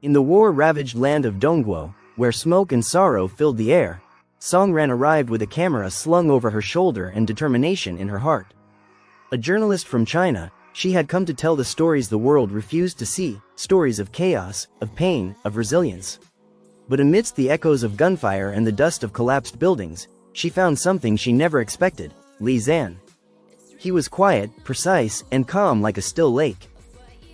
In the war-ravaged land of Dongguo, where smoke and sorrow filled the air, Song Ran arrived with a camera slung over her shoulder and determination in her heart. A journalist from China, she had come to tell the stories the world refused to see, stories of chaos, of pain, of resilience. But amidst the echoes of gunfire and the dust of collapsed buildings, she found something she never expected: Ye Liyan. He was quiet, precise, and calm like a still lake.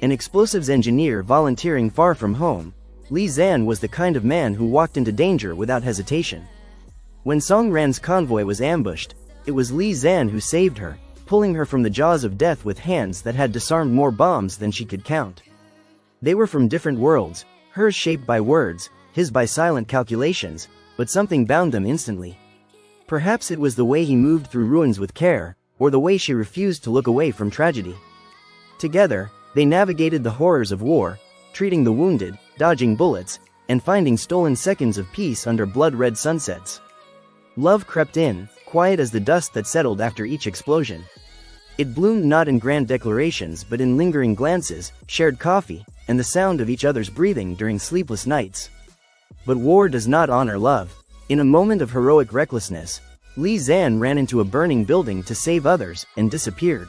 An explosives engineer volunteering far from home, Ye Liyan was the kind of man who walked into danger without hesitation. When Song Ran's convoy was ambushed, it was Ye Liyan who saved her, pulling her from the jaws of death with hands that had disarmed more bombs than she could count. They were from different worlds, hers shaped by words, his by silent calculations, but something bound them instantly. Perhaps it was the way he moved through ruins with care, or the way she refused to look away from tragedy. Together, they navigated the horrors of war, treating the wounded, dodging bullets, and finding stolen seconds of peace under blood-red sunsets. Love crept in, quiet as the dust that settled after each explosion. It bloomed not in grand declarations but in lingering glances, shared coffee, and the sound of each other's breathing during sleepless nights. But war does not honor love. In a moment of heroic recklessness, Ye Liyan ran into a burning building to save others and disappeared.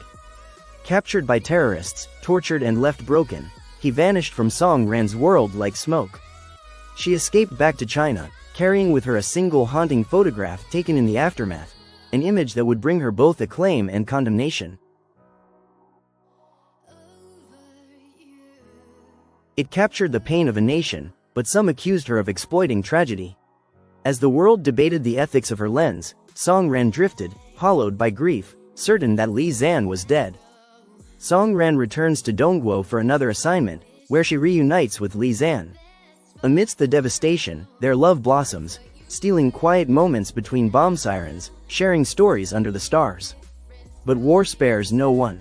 Captured by terrorists, tortured and left broken, he vanished from Song Ran's world like smoke. She escaped back to China, carrying with her a single haunting photograph taken in the aftermath, an image that would bring her both acclaim and condemnation. It captured the pain of a nation, but some accused her of exploiting tragedy. As the world debated the ethics of her lens, Song Ran drifted, hollowed by grief, certain that Ye Liyan was dead. Song Ran returns to Dongguo for another assignment, where she reunites with Ye Liyan. Amidst the devastation, their love blossoms, stealing quiet moments between bomb sirens, sharing stories under the stars. But war spares no one.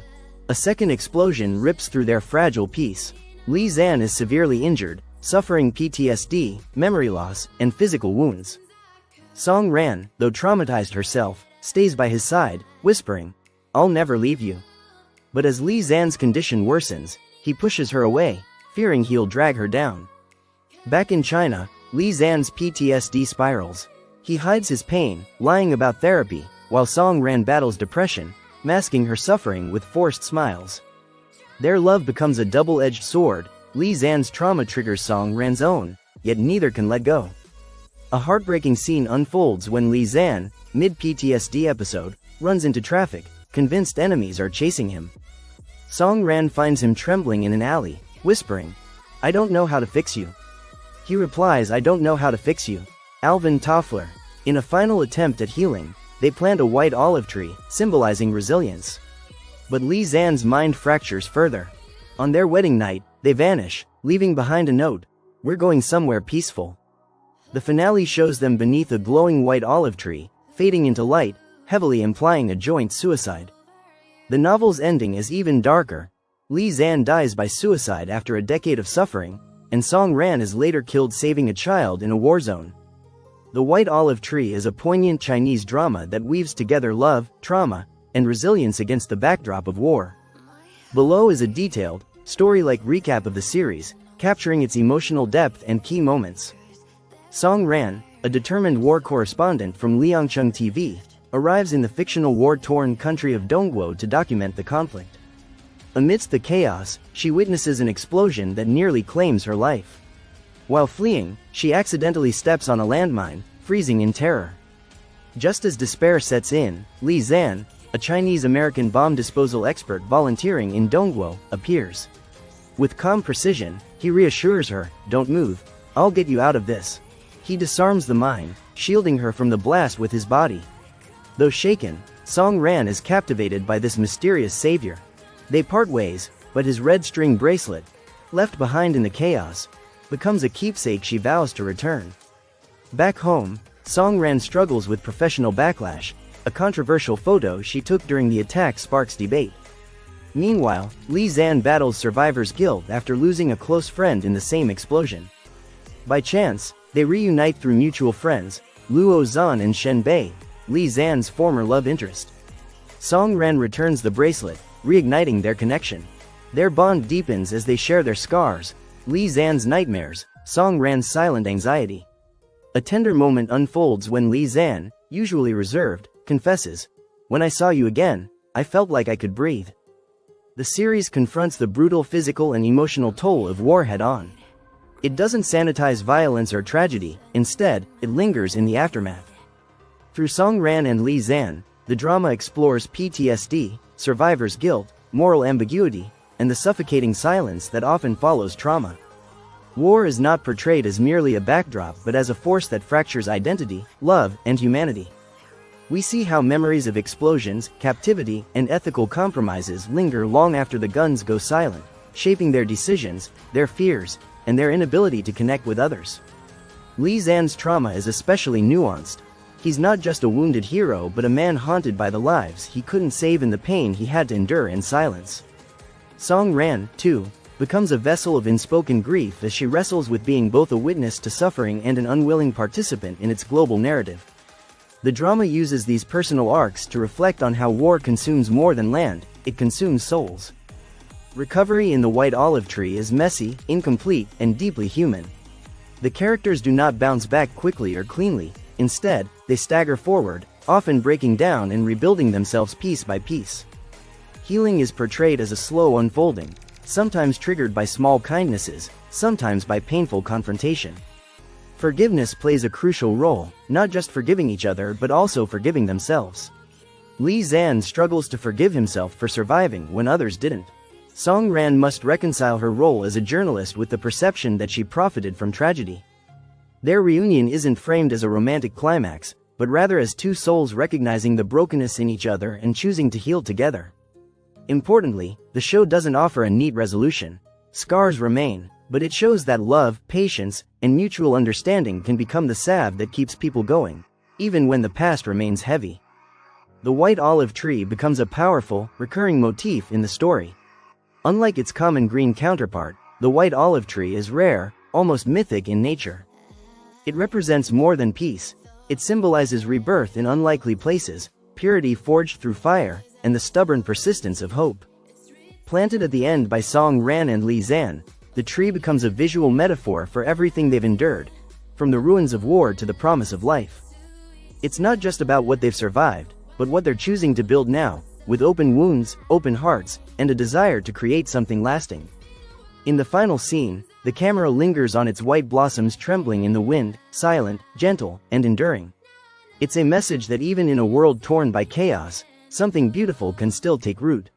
A second explosion rips through their fragile peace. Ye Liyan is severely injured, suffering PTSD, memory loss, and physical wounds. Song Ran, though traumatized herself, stays by his side, whispering, "I'll never leave you." But as Ye Liyan's condition worsens, he pushes her away, fearing he'll drag her down. Back in China, Ye Liyan's PTSD spirals. He hides his pain, lying about therapy, while Song Ran battles depression, masking her suffering with forced smiles. Their love becomes a double-edged sword. Ye Liyan's trauma triggers Song Ran's own, yet neither can let go. A heartbreaking scene unfolds when Ye Liyan, mid-PTSD episode, runs into traffic, convinced enemies are chasing him. Song Ran finds him trembling in an alley, whispering, "I don't know how to fix you." He replies, "I don't know how to fix you." Alvin Toffler. In a final attempt at healing, they plant a white olive tree, symbolizing resilience. But Ye Liyan's mind fractures further. On their wedding night, they vanish, leaving behind a note, "We're going somewhere peaceful." The finale shows them beneath a glowing white olive tree, fading into light, heavily implying a joint suicide. The novel's ending is even darker. Ye Liyan dies by suicide after a decade of suffering, and Song Ran is later killed saving a child in a war zone. The White Olive Tree is a poignant Chinese drama that weaves together love, trauma, and resilience against the backdrop of war. Below is a detailed, story-like recap of the series, capturing its emotional depth and key moments. Song Ran, a determined war correspondent from Liangcheng TV, arrives in the fictional war-torn country of Dongguo to document the conflict. Amidst the chaos, she witnesses an explosion that nearly claims her life. While fleeing, she accidentally steps on a landmine, freezing in terror. Just as despair sets in, Ye Liyan, a Chinese-American bomb disposal expert volunteering in Dongguo, appears. With calm precision, he reassures her, "Don't move, I'll get you out of this." He disarms the mine, shielding her from the blast with his body. Though shaken, Song Ran is captivated by this mysterious savior. They part ways, but his red string bracelet, left behind in the chaos, becomes a keepsake she vows to return. Back home, Song Ran struggles with professional backlash. A controversial photo she took during the attack sparks debate. Meanwhile, Ye Liyan battles survivor's guilt after losing a close friend in the same explosion. By chance, they reunite through mutual friends, Luo Zhan and Shen Bai, Ye Liyan's former love interest. Song Ran returns the bracelet, reigniting their connection. Their bond deepens as they share their scars, Ye Liyan's nightmares, Song Ran's silent anxiety. A tender moment unfolds when Li Zan, usually reserved, confesses, "When I saw you again, I felt like I could breathe." The series confronts the brutal physical and emotional toll of war head-on. It doesn't sanitize violence or tragedy, instead, it lingers in the aftermath. Through Song Ran and Li Zan, the drama explores PTSD, survivor's guilt, moral ambiguity, and the suffocating silence that often follows trauma. War is not portrayed as merely a backdrop but as a force that fractures identity, love, and humanity. We see how memories of explosions, captivity, and ethical compromises linger long after the guns go silent, shaping their decisions, their fears, and their inability to connect with others. Li Zan's trauma is especially nuanced. He's not just a wounded hero but a man haunted by the lives he couldn't save and the pain he had to endure in silence. Song Ran, too, becomes a vessel of unspoken grief as she wrestles with being both a witness to suffering and an unwilling participant in its global narrative. The drama uses these personal arcs to reflect on how war consumes more than land, it consumes souls. Recovery in the White Olive Tree is messy, incomplete, and deeply human. The characters do not bounce back quickly or cleanly, instead, they stagger forward, often breaking down and rebuilding themselves piece by piece. Healing is portrayed as a slow unfolding, sometimes triggered by small kindnesses, sometimes by painful confrontation. Forgiveness plays a crucial role, not just forgiving each other but also forgiving themselves. Li Zan struggles to forgive himself for surviving when others didn't. Song Ran must reconcile her role as a journalist with the perception that she profited from tragedy. Their reunion isn't framed as a romantic climax, but rather as two souls recognizing the brokenness in each other and choosing to heal together. Importantly, the show doesn't offer a neat resolution. Scars remain, but it shows that love, patience, and mutual understanding can become the salve that keeps people going, even when the past remains heavy. The White Olive Tree becomes a powerful, recurring motif in the story. Unlike its common green counterpart, the White Olive Tree is rare, almost mythic in nature. It represents more than peace. It symbolizes rebirth in unlikely places, purity forged through fire, and the stubborn persistence of hope. Planted at the end by Song Ran and Li Zan, the tree becomes a visual metaphor for everything they've endured, from the ruins of war to the promise of life. It's not just about what they've survived, but what they're choosing to build now, with open wounds, open hearts, and a desire to create something lasting. In the final scene, the camera lingers on its white blossoms trembling in the wind, silent, gentle, and enduring. It's a message that even in a world torn by chaos, something beautiful can still take root.